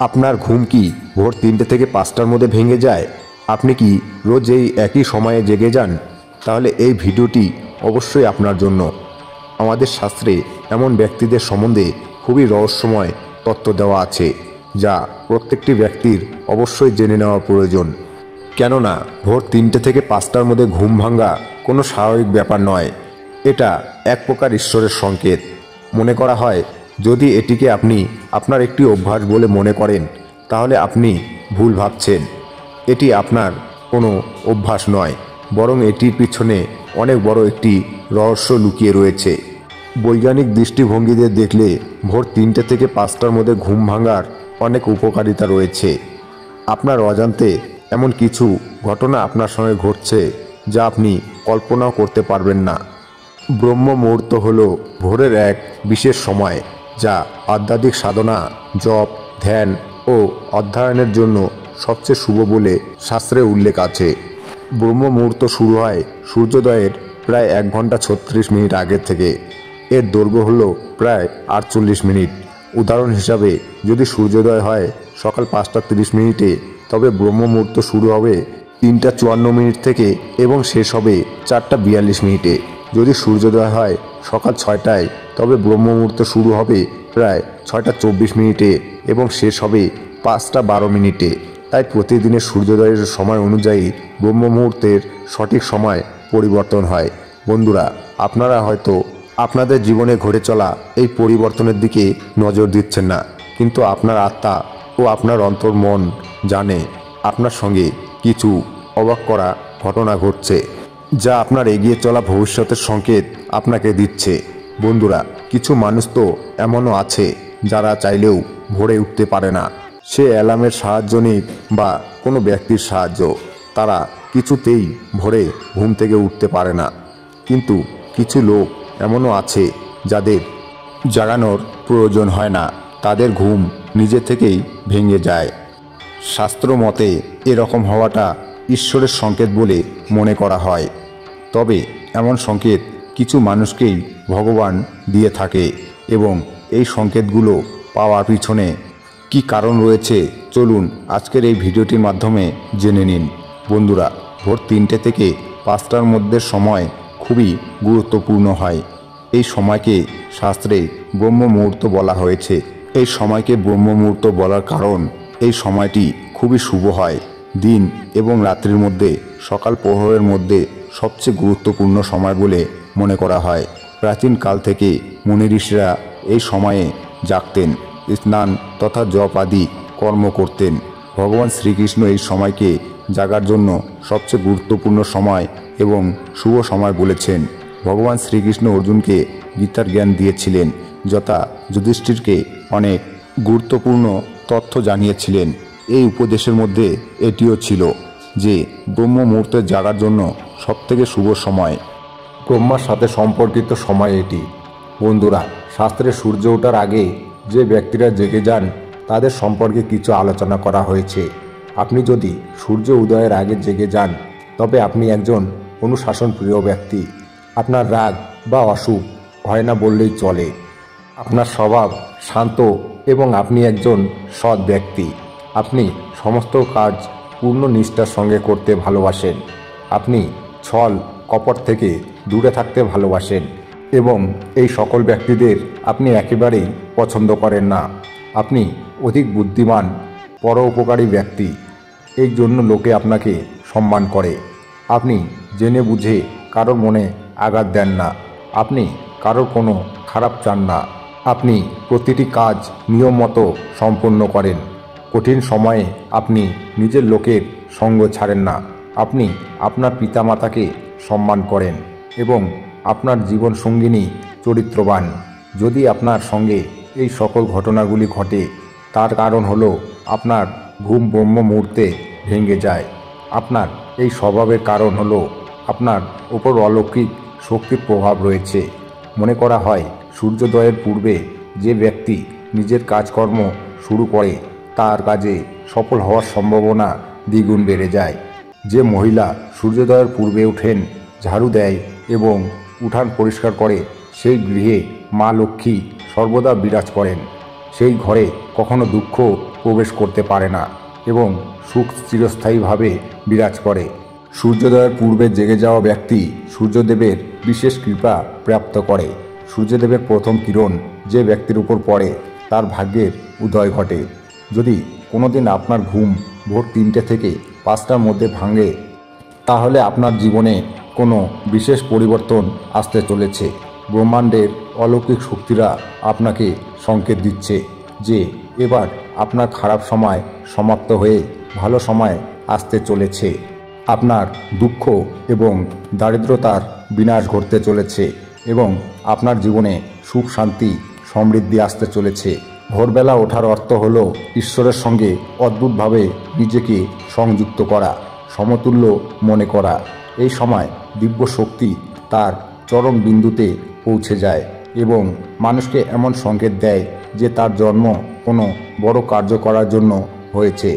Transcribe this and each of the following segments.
আপনার ঘুম কি ভোর 3টে থেকে 5টার মধ্যে ভেঙে যায়? আপনি কি রোজ এই একই সময়ে জেগে যান? তাহলে এই ভিডিওটি অবশ্যই আপনার জন্য। আমাদের শাস্ত্রে এমন ব্যক্তিদের সম্বন্ধে খুবই রহস্যময় তথ্য দেওয়া আছে, যা প্রত্যেকটি ব্যক্তির অবশ্যই জেনে নেওয়া প্রয়োজন। কেননা ভোর 3টে থেকে 5টার মধ্যে ঘুম ভাঙা কোনো স্বাভাবিক ব্যাপার নয়। এটা এক প্রকার ঈশ্বরের সংকেত। মনে করা হয়, যদি এটিকে আপনি আপনার একটি অভ্যাস বলে মনে করেন, তাহলে আপনি ভুল ভাবছেন। এটি আপনার কোনো অভ্যাস নয়, বরং এটির পিছনে অনেক বড় একটি রহস্য লুকিয়ে রয়েছে। বৈজ্ঞানিক দৃষ্টিভঙ্গিতে দেখলে ভোর 3টে থেকে 5টার মধ্যে ঘুম ভাঙার অনেক উপকারিতা রয়েছে। আপনার অজান্তে এমন কিছু ঘটনা আপনার সঙ্গে ঘটছে, যা আপনি কল্পনাও করতে পারবেন না। ব্রহ্ম মুহূর্ত হল ভোরের এক বিশেষ সময়, যা আধ্যাত্মিক সাধনা, জপ, ধ্যান ও অধ্যয়নের জন্য সবচেয়ে শুভ বলে শাস্ত্রে উল্লেখ আছে। ব্রহ্ম মুহূর্ত শুরু হয় সূর্যোদয়ের প্রায় 1 ঘন্টা 36 মিনিট আগের থেকে। এর দৈর্ঘ্য হল প্রায় 48 মিনিট। উদাহরণ হিসাবে, যদি সূর্যোদয় হয় সকাল 5টা 30 মিনিটে, তবে ব্রহ্ম মুহূর্ত শুরু হবে 3টা 54 মিনিট থেকে এবং শেষ হবে 4টা 42 মিনিটে। যদি সূর্যোদয় হয় সকাল 6টায়, তবে ব্রহ্ম মুহূর্ত শুরু হবে প্রায় 6টা 24 মিনিটে এবং শেষ হবে 5টা 12 মিনিটে। তাই প্রতিদিনের সূর্যোদয়ের সময় অনুযায়ী ব্রহ্ম মুহূর্তের সঠিক সময় পরিবর্তন হয়। বন্ধুরা, আপনারা হয়তো আপনাদের জীবনে ঘটে চলা এই পরিবর্তনের দিকে নজর দিচ্ছেন না, কিন্তু আপনার আত্মা ও আপনার অন্তর মন জানে আপনার সঙ্গে কিছু অবাক করা ঘটনা ঘটছে, যা আপনার এগিয়ে চলা ভবিষ্যতের সংকেত আপনাকে দিচ্ছে। বন্ধুরা, কিছু মানুষ তো এমনও আছে যারা চাইলেও ভোরে উঠতে পারে না। সে অ্যালার্মের সাহায্য নিক বা কোনো ব্যক্তির সাহায্য, তারা কিছুতেই ভোরে ঘুম থেকে উঠতে পারে না। কিন্তু কিছু লোক এমনও আছে যাদের জাগানোর প্রয়োজন হয় না, তাদের ঘুম নিজে থেকেই ভেঙে যায়। শাস্ত্র মতে এরকম হওয়াটা ঈশ্বরের সংকেত বলে মনে করা হয়। তবে এমন সংকেত কিছু মানুষকেই ভগবান দিয়ে থাকে, এবং এই সংকেতগুলো পাওয়ার পিছনে কি কারণ রয়েছে, চলুন আজকের এই ভিডিওটির মাধ্যমে জেনে নিন। বন্ধুরা, ভোর 3টে থেকে 5টার মধ্যে সময় খুবই গুরুত্বপূর্ণ হয়। এই সময়কে শাস্ত্রে ব্রহ্ম মুহূর্ত বলা হয়েছে। এই সময়কে ব্রহ্ম মুহূর্ত বলার কারণ, এই সময়টি খুবই শুভ হয়। দিন এবং রাত্রির মধ্যে সকাল প্রহরের মধ্যে সবচেয়ে গুরুত্বপূর্ণ সময় বলে মনে করা হয়। প্রাচীনকাল থেকে মুনি ঋষিরা এই সময়ে জাগতেন, স্নান তথা জপ আদি কর্ম করতেন। ভগবান শ্রীকৃষ্ণ এই সময়কে জাগার জন্য সবচেয়ে গুরুত্বপূর্ণ সময় এবং শুভ সময় বলেছেন। ভগবান শ্রীকৃষ্ণ অর্জুনকে গীতার জ্ঞান দিয়েছিলেন, যথা যুধিষ্ঠিরকে অনেক গুরুত্বপূর্ণ তথ্য জানিয়েছিলেন। এই উপদেশের মধ্যে এটিও ছিল যে ব্রহ্ম মুহূর্তে জাগার জন্য সবথেকে শুভ সময়, ব্রহ্মার সাথে সম্পর্কিত সময় এটি। বন্ধুরা, শাস্ত্রে সূর্য ওঠার আগে যে ব্যক্তিরা জেগে যান তাদের সম্পর্কে কিছু আলোচনা করা হয়েছে। আপনি যদি সূর্য উদয়ের আগে জেগে যান, তবে আপনি একজন অনুশাসনপ্রিয় ব্যক্তি। আপনার রাগ বা অসুখ হয় না বললেই চলে। আপনার স্বভাব শান্ত এবং আপনি একজন সৎ ব্যক্তি। আপনি সমস্ত কাজ পূর্ণ নিষ্ঠার সঙ্গে করতে ভালোবাসেন। আপনি ছল কপট থেকে দূরে থাকতে ভালোবাসেন এবং এই সকল ব্যক্তিদের আপনি একেবারেই পছন্দ করেন না। আপনি অধিক বুদ্ধিমান, পরোপকারী ব্যক্তি। এই জন্য লোকে আপনাকে সম্মান করে। আপনি জেনে বুঝে কারোর মনে আঘাত দেন না। আপনি কারোর কোনো খারাপ চান না। আপনি প্রতিটি কাজ নিয়ম মতো সম্পন্ন করেন। কঠিন সময়ে আপনি নিজের লোকের সঙ্গ ছাড়েন না। আপনি আপনার পিতামাতাকে সম্মান করেন এবং আপনার জীবন সঙ্গিনী চরিত্রবান। যদি আপনার সঙ্গে এই সকল ঘটনাগুলি ঘটে, তার কারণ হলো আপনার ঘুম ব্রহ্ম মুহূর্তে ভেঙে যায়। আপনার এই স্বভাবের কারণ হলো আপনার উপর অলৌকিক শক্তির প্রভাব রয়েছে। মনে করা হয়, সূর্যোদয়ের পূর্বে যে ব্যক্তি নিজের কাজকর্ম শুরু করে, তার কাজে সফল হওয়ার সম্ভাবনা দ্বিগুণ বেড়ে যায়। যে মহিলা সূর্যোদয়ের পূর্বে ওঠেন, ঝাড়ু দেয় এবং উঠান পরিষ্কার করে, সেই গৃহে মা লক্ষ্মী সর্বদা বিরাজ করেন। সেই ঘরে কখনো দুঃখ প্রবেশ করতে পারে না এবং সুখ চিরস্থায়ীভাবে বিরাজ করে। সূর্যোদয়ের পূর্বে জেগে যাওয়া ব্যক্তি সূর্যদেবের বিশেষ কৃপা প্রাপ্ত করে। সূর্যদেবের প্রথম কিরণ যে ব্যক্তির উপর পড়ে তার ভাগ্যের উদয় ঘটে। যদি কোনোদিন আপনার ঘুম ভোর 3টে থেকে 5টার মধ্যে ভাঙে তাহলে আপনার জীবনে কোনো বিশেষ পরিবর্তন আসতে চলেছে। ব্রহ্মাণ্ডের অলৌকিক শক্তিরা আপনাকে সংকেত দিচ্ছে যে এবার আপনার খারাপ সময় সমাপ্ত হয়ে ভালো সময় আসতে চলেছে। আপনার দুঃখ এবং দারিদ্রতার বিনাশ ঘটতে চলেছে এবং আপনার জীবনে সুখ শান্তি সমৃদ্ধি আসতে চলেছে। ভোরবেলা ওঠার অর্থ হল ঈশ্বরের সঙ্গে অদ্ভুতভাবে নিজেকে সংযুক্ত করা, সমতুল্য মনে করা। এই সময় দিব্য শক্তি তার চরম বিন্দুতে পৌঁছে যায় এবং মানুষকে এমন সংকেত দেয় যে তার জন্ম কোনো বড় কার্য করার জন্য হয়েছে।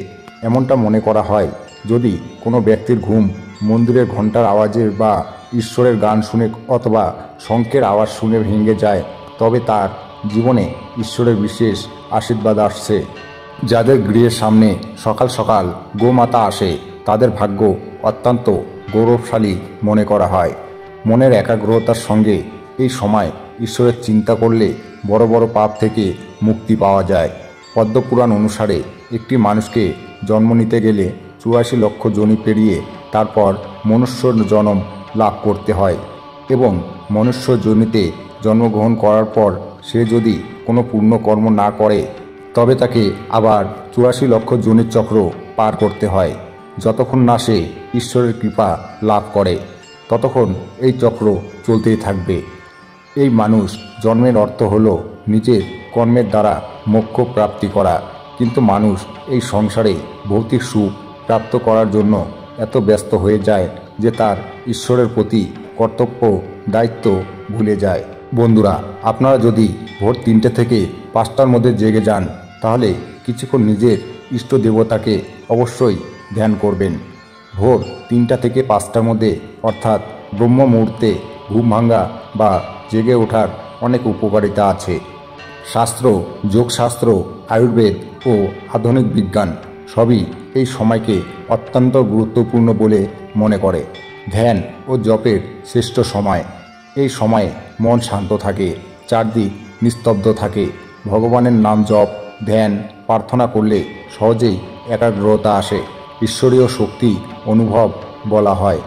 এমনটা মনে করা হয় যদি কোনো ব্যক্তির ঘুম মন্দিরের ঘণ্টার আওয়াজে বা ঈশ্বরের গান শুনে অথবা শঙ্খের আওয়াজ শুনে ভেঙে যায় তবে তার জীবনে ঈশ্বরের বিশেষ আশীর্বাদ আসছে। যাদের গৃহের সামনে সকাল সকাল গোমাতা আসে তাদের ভাগ্য অত্যন্ত গৌরবশালী মনে করা হয়। মনের একাগ্রতার সঙ্গে এই সময় ঈশ্বরের চিন্তা করলে বড় বড় পাপ থেকে মুক্তি পাওয়া যায়। পদ্মপুরাণ অনুসারে একটি মানুষকে জন্ম নিতে গেলে 84 লক্ষ যোনি পেরিয়ে তারপর মনুষ্য জন্ম লাভ করতে হয় এবং মনুষ্য যোনিতে জন্মগ্রহণ করার পর সে যদি কোনো পুণ্যকর্ম না করে তবে তাকে আবার 84 লক্ষ যোনির চক্র পার করতে হয়। যতক্ষণ না সে ঈশ্বরের কৃপা লাভ করে ততক্ষণ এই চক্র চলতেই থাকবে। এই মানুষ জন্মের অর্থ হল নিজের কর্মের দ্বারা মোক্ষ প্রাপ্তি করা, কিন্তু মানুষ এই সংসারে ভৌতিক সুখ প্রাপ্ত করার জন্য এত ব্যস্ত হয়ে যায় যে তার ঈশ্বরের প্রতি কর্তব্য দায়িত্ব ভুলে যায়। বন্ধুরা, আপনারা যদি ভোর 3টে থেকে 5টার মধ্যে জেগে যান তাহলে কিছুক্ষণ নিজের ইষ্ট দেবতাকে অবশ্যই ধ্যান করবেন। ভোর 3টা থেকে 5টার মধ্যে অর্থাৎ ব্রহ্ম মুহূর্তে ঘুম ভাঙা বা জেগে ওঠার অনেক উপকারিতা আছে। শাস্ত্র, যোগশাস্ত্র, আয়ুর্বেদ ও আধুনিক বিজ্ঞান সবই এই সময়কে অত্যন্ত গুরুত্বপূর্ণ বলে মনে করে। ধ্যান ও জপের শ্রেষ্ঠ সময়। এই সময়ে মন শান্ত থাকে, চারদিক নিস্তব্ধ থাকে। ভগবানের নাম জপ, ধ্যান, প্রার্থনা করলে সহজেই একাগ্রতা আসে, ঈশ্বরীয় শক্তি অনুভব বলা হয়।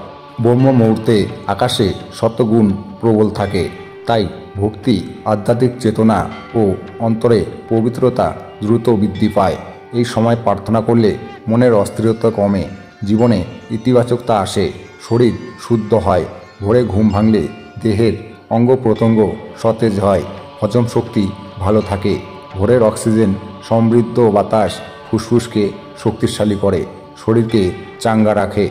ব্রহ্ম মুহূর্তে আকাশে শতগুণ প্রবল থাকে, তাই ভক্তি, আধ্যাত্মিক চেতনা ও অন্তরে পবিত্রতা দ্রুত বৃদ্ধি পায়। এই সময় প্রার্থনা করলে মনের অস্থিরতা কমে, জীবনে ইতিবাচকতা আসে, শরীর শুদ্ধ হয়। ভোরে ঘুম ভাঙলে দেহের অঙ্গ প্রত্যঙ্গ সতেজ হয়, হজম শক্তি ভালো থাকে। ভোরের অক্সিজেন সমৃদ্ধ বাতাস ফুসফুসকে শক্তিশালী করে, শরীরকে চাঙ্গা রাখে।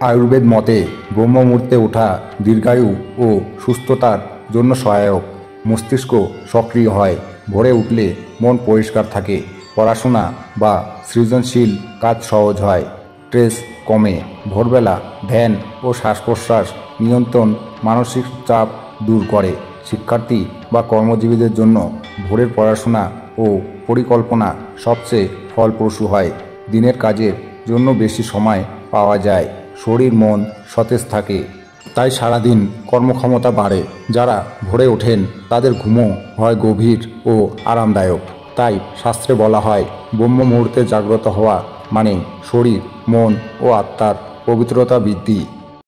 আয়ুর্বেদ মতে ব্রহ্ম মুহূর্তে ওঠা দীর্ঘায়ু ও সুস্থতার জন্য সহায়ক। মস্তিষ্ক সক্রিয় হয়, ভোরে উঠলে মন পরিষ্কার থাকে, পড়াশোনা বা সৃজনশীল কাজ সহজ হয়, স্ট্রেস কমে। ভোরবেলা ধ্যান ও শ্বাস প্রশ্বাস নিয়ন্ত্রণ মানসিক চাপ দূর করে। শিক্ষার্থী বা কর্মজীবীদের জন্য ভোরের পড়াশোনা ও পরিকল্পনা সবচেয়ে ফলপ্রসূ হয়। দিনের কাজের জন্য বেশি সময় পাওয়া যায়, শরীর মন সতেজ থাকে, তাই সারাদিন কর্মক্ষমতা বাড়ে। যারা ভোরে ওঠেন তাদের ঘুমও হয় গভীর ও আরামদায়ক। তাই শাস্ত্রে বলা হয় ব্রহ্ম মুহূর্তে জাগ্রত হওয়া মানে শরীর, মন ও আত্মার পবিত্রতা বৃদ্ধি।